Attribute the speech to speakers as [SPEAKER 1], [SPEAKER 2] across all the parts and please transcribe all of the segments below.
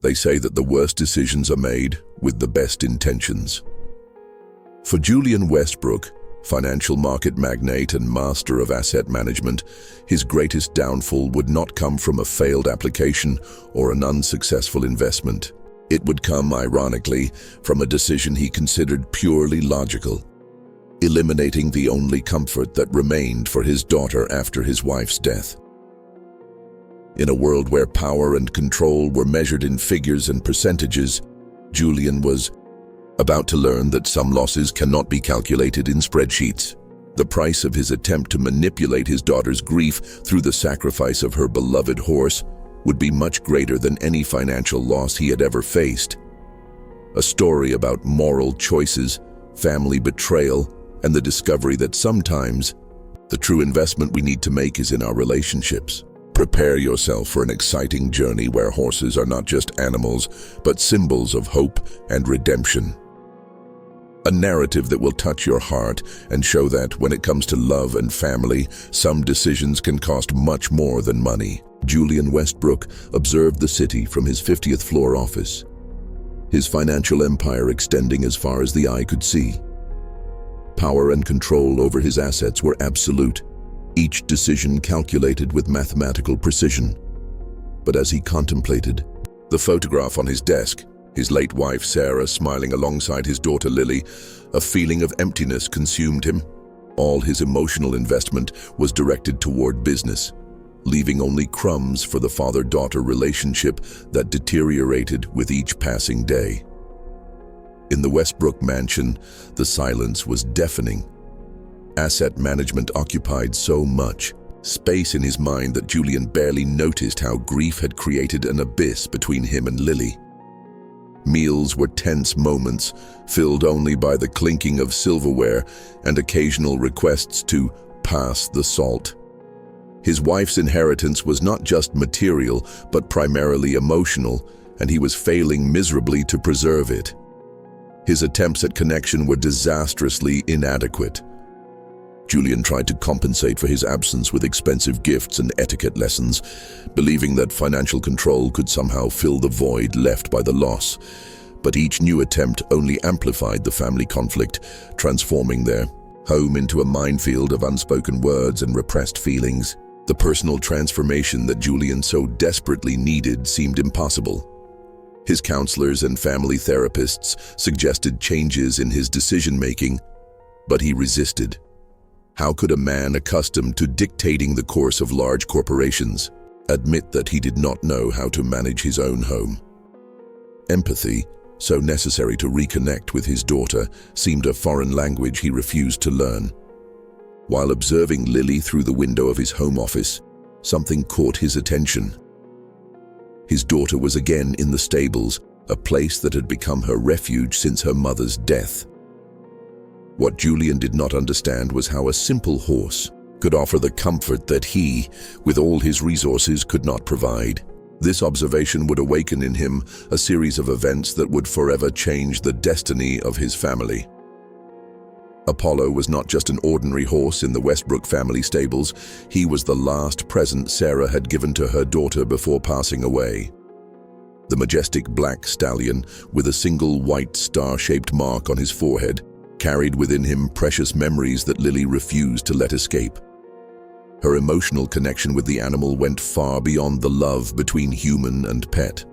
[SPEAKER 1] They say that the worst decisions are made with the best intentions. For Julian Westbrook, financial market magnate and master of asset management, his greatest downfall would not come from a failed application or an unsuccessful investment. It would come, ironically, from a decision he considered purely logical, eliminating the only comfort that remained for his daughter after his wife's death. In a world where power and control were measured in figures and percentages, Julian was about to learn that some losses cannot be calculated in spreadsheets. The price of his attempt to manipulate his daughter's grief through the sacrifice of her beloved horse would be much greater than any financial loss he had ever faced. A story about moral choices, family betrayal, and the discovery that sometimes the true investment we need to make is in our relationships. Prepare yourself for an exciting journey where horses are not just animals, but symbols of hope and redemption. A narrative that will touch your heart and show that, when it comes to love and family, some decisions can cost much more than money. Julian Westbrook observed the city from his 50th floor office, his financial empire extending as far as the eye could see. Power and control over his assets were absolute, each decision calculated with mathematical precision. But as he contemplated the photograph on his desk, his late wife Sarah smiling alongside his daughter Lily, a feeling of emptiness consumed him. All his emotional investment was directed toward business, leaving only crumbs for the father-daughter relationship that deteriorated with each passing day. In the Westbrook mansion, the silence was deafening. Asset management occupied so much space in his mind that Julian barely noticed how grief had created an abyss between him and Lily. Meals were tense moments, filled only by the clinking of silverware and occasional requests to pass the salt. His wife's inheritance was not just material, but primarily emotional, and he was failing miserably to preserve it. His attempts at connection were disastrously inadequate. Julian tried to compensate for his absence with expensive gifts and etiquette lessons, believing that financial control could somehow fill the void left by the loss. But each new attempt only amplified the family conflict, transforming their home into a minefield of unspoken words and repressed feelings. The personal transformation that Julian so desperately needed seemed impossible. His counselors and family therapists suggested changes in his decision-making, but he resisted. How could a man accustomed to dictating the course of large corporations admit that he did not know how to manage his own home? Empathy, so necessary to reconnect with his daughter, seemed a foreign language he refused to learn. While observing Lily through the window of his home office, something caught his attention. His daughter was again in the stables, a place that had become her refuge since her mother's death. What Julian did not understand was how a simple horse could offer the comfort that he, with all his resources, could not provide. This observation would awaken in him a series of events that would forever change the destiny of his family. Apollo was not just an ordinary horse in the Westbrook family stables. He was the last present Sarah had given to her daughter before passing away. The majestic black stallion, with a single white star-shaped mark on his forehead, carried within him precious memories that Lily refused to let escape. Her emotional connection with the animal went far beyond the love between human and pet.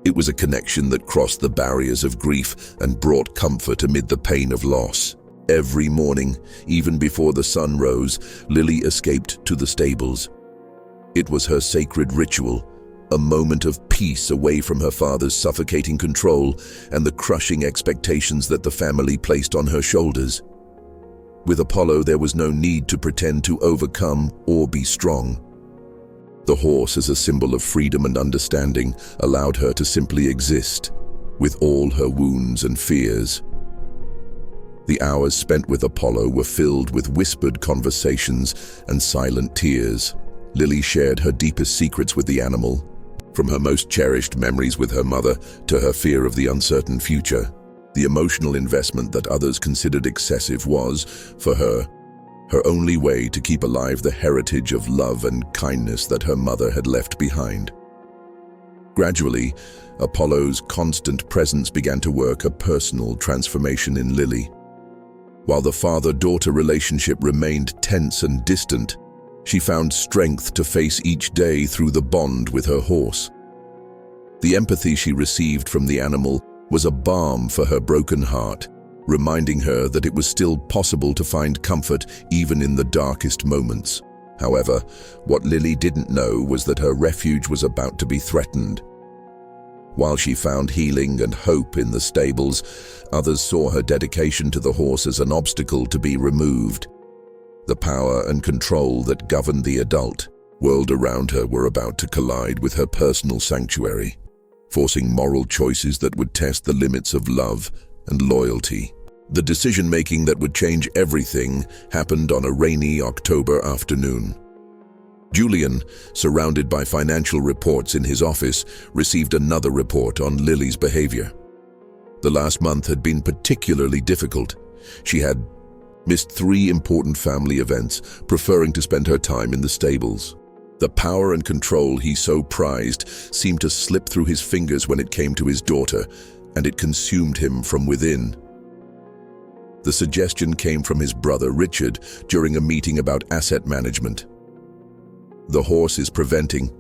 [SPEAKER 1] It was a connection that crossed the barriers of grief and brought comfort amid the pain of loss. Every morning, even before the sun rose, Lily escaped to the stables. It was her sacred ritual, a moment of peace away from her father's suffocating control and the crushing expectations that the family placed on her shoulders. With Apollo, there was no need to pretend to overcome or be strong. The horse, as a symbol of freedom and understanding, allowed her to simply exist, with all her wounds and fears. The hours spent with Apollo were filled with whispered conversations and silent tears. Lily shared her deepest secrets with the animal, from her most cherished memories with her mother to her fear of the uncertain future. The emotional investment that others considered excessive was, for her only way to keep alive the heritage of love and kindness that her mother had left behind. Gradually, Apollo's constant presence began to work a personal transformation in Lily. While the father-daughter relationship remained tense and distant, she found strength to face each day through the bond with her horse. The empathy she received from the animal was a balm for her broken heart, reminding her that it was still possible to find comfort even in the darkest moments. However, what Lily didn't know was that her refuge was about to be threatened. While she found healing and hope in the stables, others saw her dedication to the horse as an obstacle to be removed. The power and control that governed the adult world around her were about to collide with her personal sanctuary, forcing moral choices that would test the limits of love and loyalty. The decision-making that would change everything happened on a rainy October afternoon. Julian, surrounded by financial reports in his office, received another report on Lily's behavior. The last month had been particularly difficult. She had missed 3 important family events, preferring to spend her time in the stables. The power and control he so prized seemed to slip through his fingers when it came to his daughter, and it consumed him from within. The suggestion came from his brother Richard during a meeting about asset management. The horse is preventing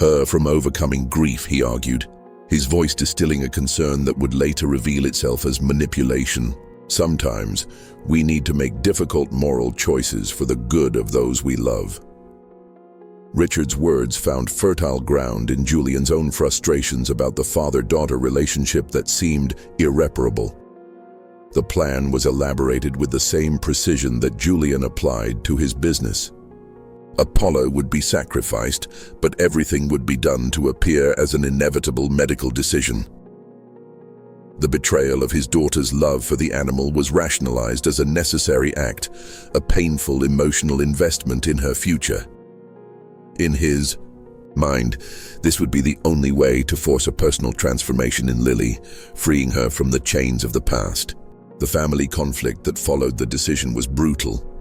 [SPEAKER 1] her from overcoming grief, he argued, his voice distilling a concern that would later reveal itself as manipulation. Sometimes, we need to make difficult moral choices for the good of those we love. Richard's words found fertile ground in Julian's own frustrations about the father-daughter relationship that seemed irreparable. The plan was elaborated with the same precision that Julian applied to his business. Apollo would be sacrificed, but everything would be done to appear as an inevitable medical decision. The betrayal of his daughter's love for the animal was rationalized as a necessary act, a painful emotional investment in her future. In his mind, this would be the only way to force a personal transformation in Lily, freeing her from the chains of the past. The family conflict that followed the decision was brutal.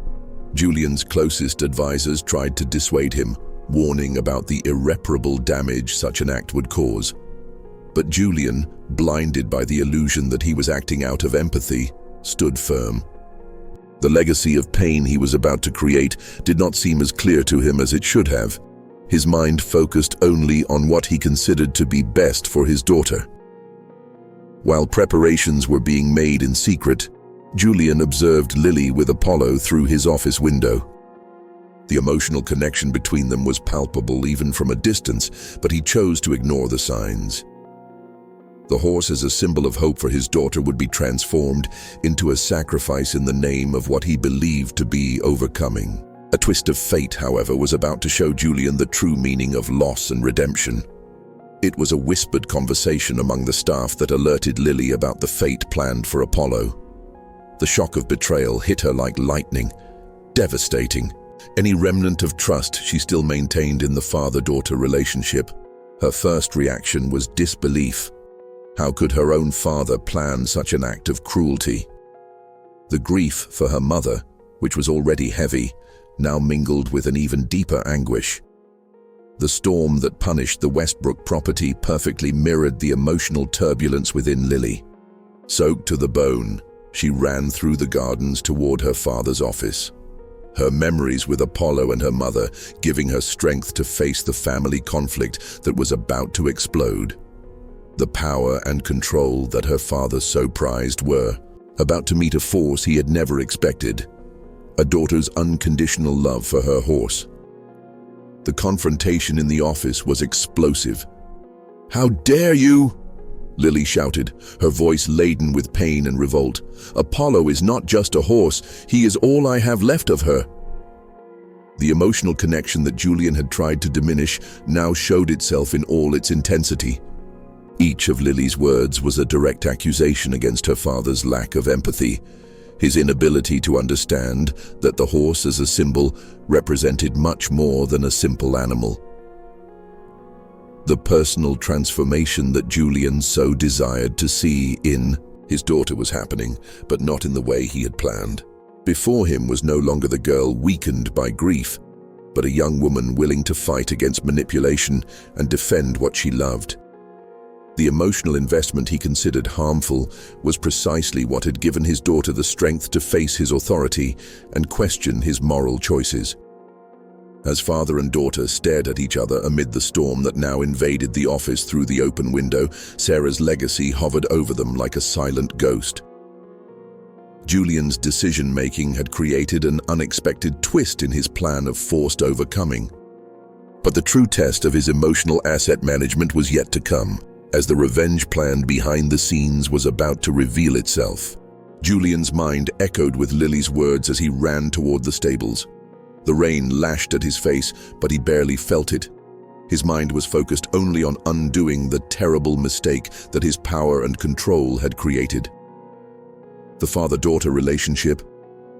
[SPEAKER 1] Julian's closest advisors tried to dissuade him, warning about the irreparable damage such an act would cause. But Julian, blinded by the illusion that he was acting out of empathy, stood firm. The legacy of pain he was about to create did not seem as clear to him as it should have. His mind focused only on what he considered to be best for his daughter. While preparations were being made in secret, Julian observed Lily with Apollo through his office window. The emotional connection between them was palpable even from a distance, but he chose to ignore the signs. The horse, as a symbol of hope for his daughter, would be transformed into a sacrifice in the name of what he believed to be overcoming. A twist of fate, however, was about to show Julian the true meaning of loss and redemption. It was a whispered conversation among the staff that alerted Lily about the fate planned for Apollo. The shock of betrayal hit her like lightning, devastating. Any remnant of trust she still maintained in the father-daughter relationship, her first reaction was disbelief. How could her own father plan such an act of cruelty? The grief for her mother, which was already heavy, now mingled with an even deeper anguish. The storm that punished the Westbrook property perfectly mirrored the emotional turbulence within Lily. Soaked to the bone, she ran through the gardens toward her father's office, her memories with Apollo and her mother giving her strength to face the family conflict that was about to explode. The power and control that her father so prized were about to meet a force he had never expected, a daughter's unconditional love for her horse. The confrontation in the office was explosive. "How dare you!" Lily shouted, her voice laden with pain and revolt. "Apollo is not just a horse, he is all I have left of her." The emotional connection that Julian had tried to diminish now showed itself in all its intensity. Each of Lily's words was a direct accusation against her father's lack of empathy, his inability to understand that the horse as a symbol represented much more than a simple animal. The personal transformation that Julian so desired to see in his daughter was happening, but not in the way he had planned. Before him was no longer the girl weakened by grief, but a young woman willing to fight against manipulation and defend what she loved. The emotional investment he considered harmful was precisely what had given his daughter the strength to face his authority and question his moral choices. As father and daughter stared at each other amid the storm that now invaded the office through the open window, Sarah's legacy hovered over them like a silent ghost. Julian's decision-making had created an unexpected twist in his plan of forced overcoming. But the true test of his emotional asset management was yet to come, as the revenge plan behind the scenes was about to reveal itself. Julian's mind echoed with Lily's words as he ran toward the stables. The rain lashed at his face, but he barely felt it. His mind was focused only on undoing the terrible mistake that his power and control had created. The father-daughter relationship,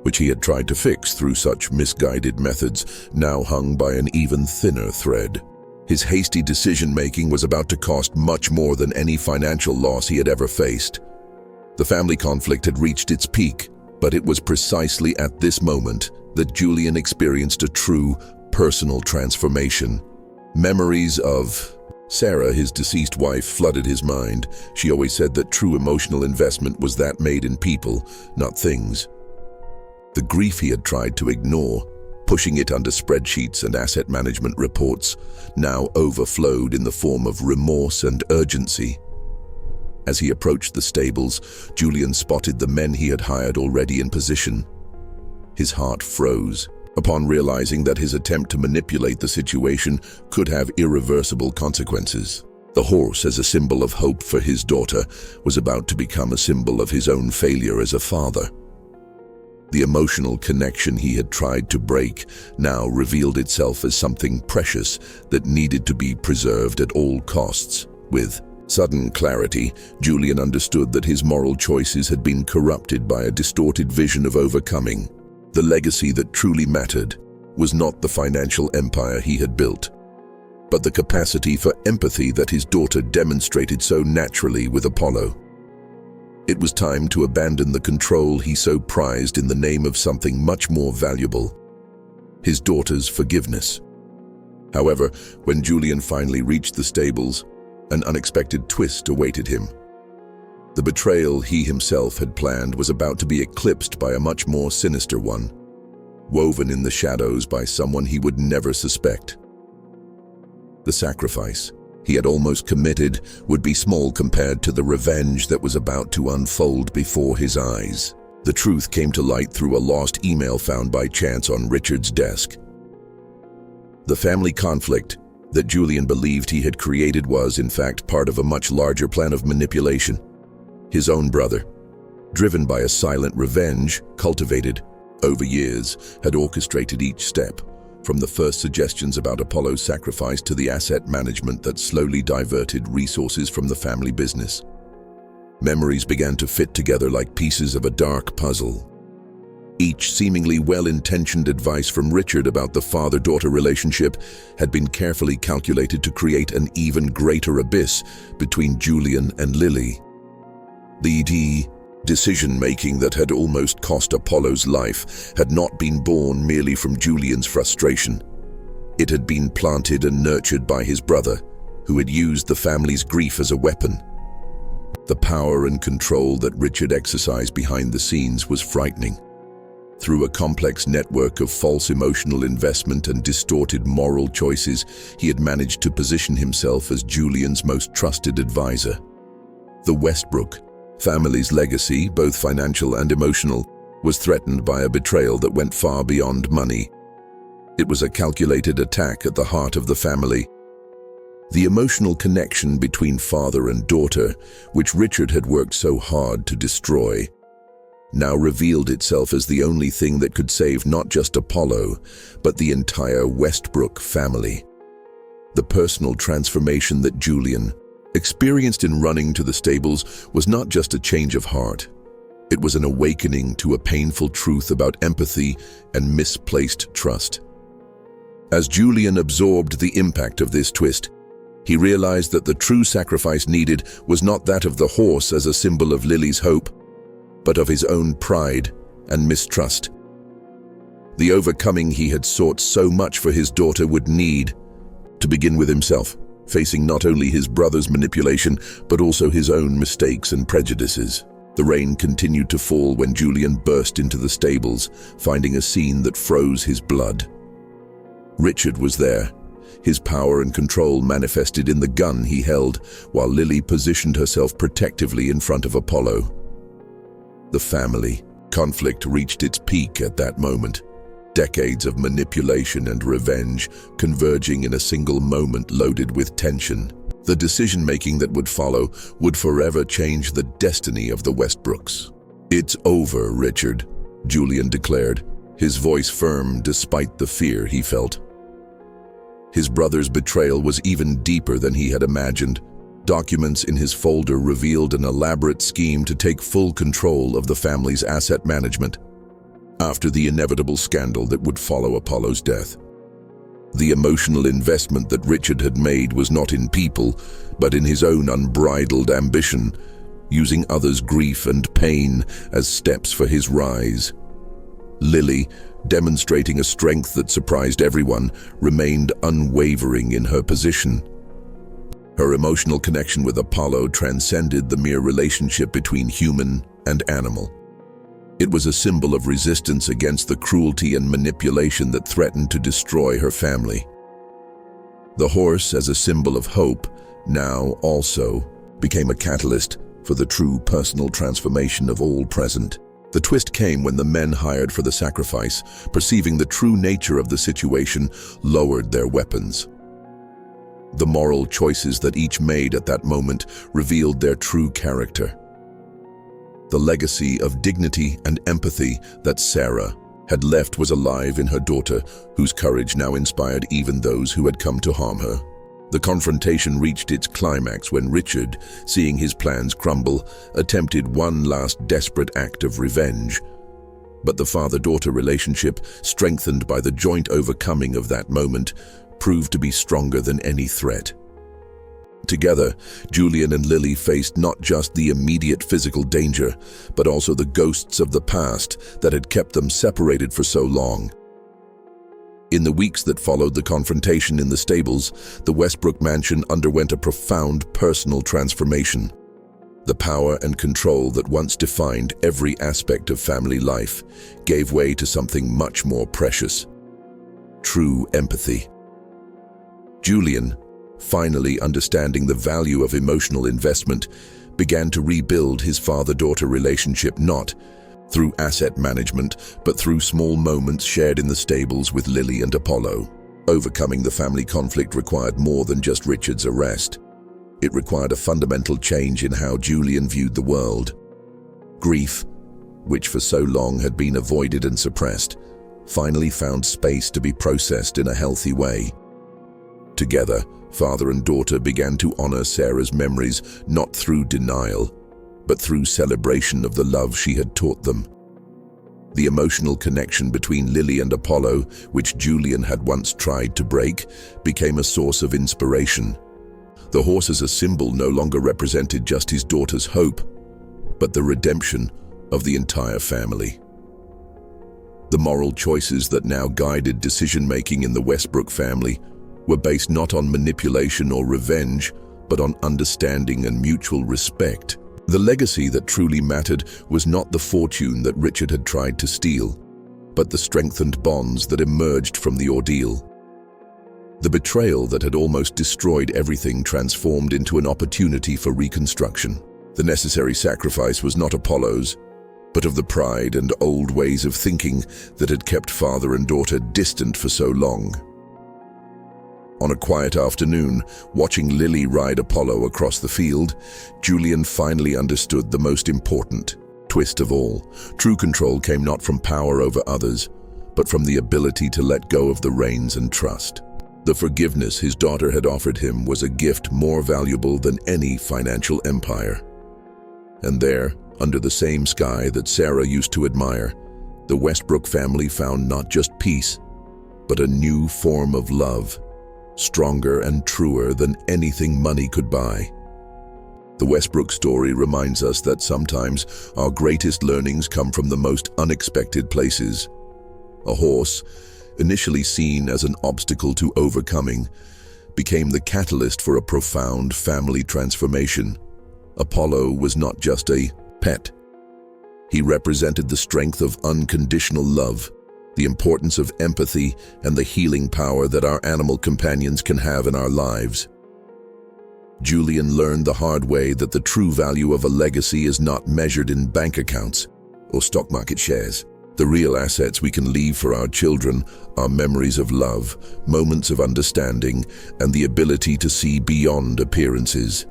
[SPEAKER 1] which he had tried to fix through such misguided methods, now hung by an even thinner thread. His hasty decision-making was about to cost much more than any financial loss he had ever faced. The family conflict had reached its peak, but it was precisely at this moment that Julian experienced a true, personal transformation. Memories of Sarah, his deceased wife, flooded his mind. She always said that true emotional investment was that made in people, not things. The grief he had tried to ignore, pushing it under spreadsheets and asset management reports, now overflowed in the form of remorse and urgency. As he approached the stables, Julian spotted the men he had hired already in position. His heart froze upon realizing that his attempt to manipulate the situation could have irreversible consequences. The horse, as a symbol of hope for his daughter, was about to become a symbol of his own failure as a father. The emotional connection he had tried to break now revealed itself as something precious that needed to be preserved at all costs. With sudden clarity, Julian understood that his moral choices had been corrupted by a distorted vision of overcoming. The legacy that truly mattered was not the financial empire he had built, but the capacity for empathy that his daughter demonstrated so naturally with Apollo. It was time to abandon the control he so prized in the name of something much more valuable: his daughter's forgiveness. However, when Julian finally reached the stables, an unexpected twist awaited him. The betrayal he himself had planned was about to be eclipsed by a much more sinister one, woven in the shadows by someone he would never suspect. The sacrifice he had almost committed would be small compared to the revenge that was about to unfold before his eyes. The truth came to light through a lost email found by chance on Richard's desk. The family conflict that Julian believed he had created was, in fact, part of a much larger plan of manipulation. His own brother, driven by a silent revenge cultivated over years, had orchestrated each step, from the first suggestions about Apollo's sacrifice to the asset management that slowly diverted resources from the family business. Memories began to fit together like pieces of a dark puzzle. Each seemingly well-intentioned advice from Richard about the father-daughter relationship had been carefully calculated to create an even greater abyss between Julian and Lily. The decision-making that had almost cost Apollo's life had not been born merely from Julian's frustration. It had been planted and nurtured by his brother, who had used the family's grief as a weapon. The power and control that Richard exercised behind the scenes was frightening. Through a complex network of false emotional investment and distorted moral choices, he had managed to position himself as Julian's most trusted advisor. The Westbrook family's legacy, both financial and emotional, was threatened by a betrayal that went far beyond money. It was a calculated attack at the heart of the family. The emotional connection between father and daughter, which Richard had worked so hard to destroy, now revealed itself as the only thing that could save not just Apollo, but the entire Westbrook family. The personal transformation that Julian experienced in running to the stables was not just a change of heart. It was an awakening to a painful truth about empathy and misplaced trust. As Julian absorbed the impact of this twist, he realized that the true sacrifice needed was not that of the horse as a symbol of Lily's hope, but of his own pride and mistrust. The overcoming he had sought so much for his daughter would need to begin with himself. facing not only his brother's manipulation, but also his own mistakes and prejudices. The rain continued to fall when Julian burst into the stables, finding a scene that froze his blood. Richard was there, his power and control manifested in the gun he held, while Lily positioned herself protectively in front of Apollo. The family conflict reached its peak at that moment. Decades of manipulation and revenge converging in a single moment loaded with tension. The decision-making that would follow would forever change the destiny of the Westbrooks. "It's over, Richard," Julian declared, his voice firm despite the fear he felt. His brother's betrayal was even deeper than he had imagined. Documents in his folder revealed an elaborate scheme to take full control of the family's asset management after the inevitable scandal that would follow Apollo's death. The emotional investment that Richard had made was not in people, but in his own unbridled ambition, using others' grief and pain as steps for his rise. Lily, demonstrating a strength that surprised everyone, remained unwavering in her position. Her emotional connection with Apollo transcended the mere relationship between human and animal. It was a symbol of resistance against the cruelty and manipulation that threatened to destroy her family. The horse, as a symbol of hope, now also became a catalyst for the true personal transformation of all present. The twist came when the men hired for the sacrifice, perceiving the true nature of the situation, lowered their weapons. The moral choices that each made at that moment revealed their true character. The legacy of dignity and empathy that Sarah had left was alive in her daughter, whose courage now inspired even those who had come to harm her. The confrontation reached its climax when Richard, seeing his plans crumble, attempted one last desperate act of revenge. But the father-daughter relationship, strengthened by the joint overcoming of that moment, proved to be stronger than any threat. Together, Julian and Lily faced not just the immediate physical danger, but also the ghosts of the past that had kept them separated for so long. In the weeks that followed the confrontation in the stables, the Westbrook mansion underwent a profound personal transformation. The power and control that once defined every aspect of family life gave way to something much more precious: true empathy. Julian, finally understanding the value of emotional investment, began to rebuild his father-daughter relationship not through asset management, but through small moments shared in the stables with Lily and Apollo. Overcoming the family conflict required more than just Richard's arrest. It required a fundamental change in how Julian viewed the world. Grief, which for so long had been avoided and suppressed, finally found space to be processed in a healthy way. Together, father and daughter began to honor Sarah's memories not through denial, but through celebration of the love she had taught them. The emotional connection between Lily and Apollo, which Julian had once tried to break, became a source of inspiration. The horse as a symbol no longer represented just his daughter's hope, but the redemption of the entire family. The moral choices that now guided decision-making in the Westbrook family were based not on manipulation or revenge, but on understanding and mutual respect. The legacy that truly mattered was not the fortune that Richard had tried to steal, but the strengthened bonds that emerged from the ordeal. The betrayal that had almost destroyed everything transformed into an opportunity for reconstruction. The necessary sacrifice was not Apollo's, but of the pride and old ways of thinking that had kept father and daughter distant for so long. On a quiet afternoon, watching Lily ride Apollo across the field, Julian finally understood the most important twist of all. True control came not from power over others, but from the ability to let go of the reins and trust. The forgiveness his daughter had offered him was a gift more valuable than any financial empire. And there, under the same sky that Sarah used to admire, the Westbrook family found not just peace, but a new form of love, stronger and truer than anything money could buy. The Westbrook story reminds us that sometimes our greatest learnings come from the most unexpected places. A horse, initially seen as an obstacle to overcoming, became the catalyst for a profound family transformation. Apollo was not just a pet. He represented the strength of unconditional love, the importance of empathy, and the healing power that our animal companions can have in our lives. Julian learned the hard way that the true value of a legacy is not measured in bank accounts or stock market shares. The real assets we can leave for our children are memories of love, moments of understanding, and the ability to see beyond appearances.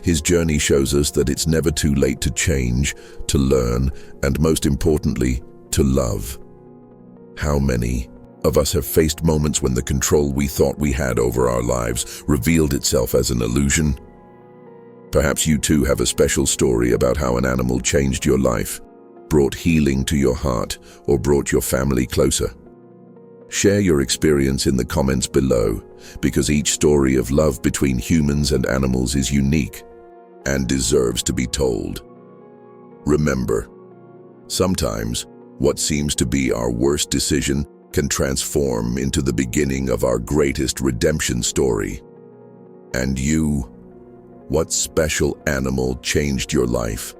[SPEAKER 1] His journey shows us that it's never too late to change, to learn, and most importantly, to love. How many of us have faced moments when the control we thought we had over our lives revealed itself as an illusion? Perhaps you too have a special story about how an animal changed your life, brought healing to your heart, or brought your family closer. Share your experience in the comments below, because each story of love between humans and animals is unique and deserves to be told. Remember, sometimes what seems to be our worst decision can transform into the beginning of our greatest redemption story. And you, what special animal changed your life?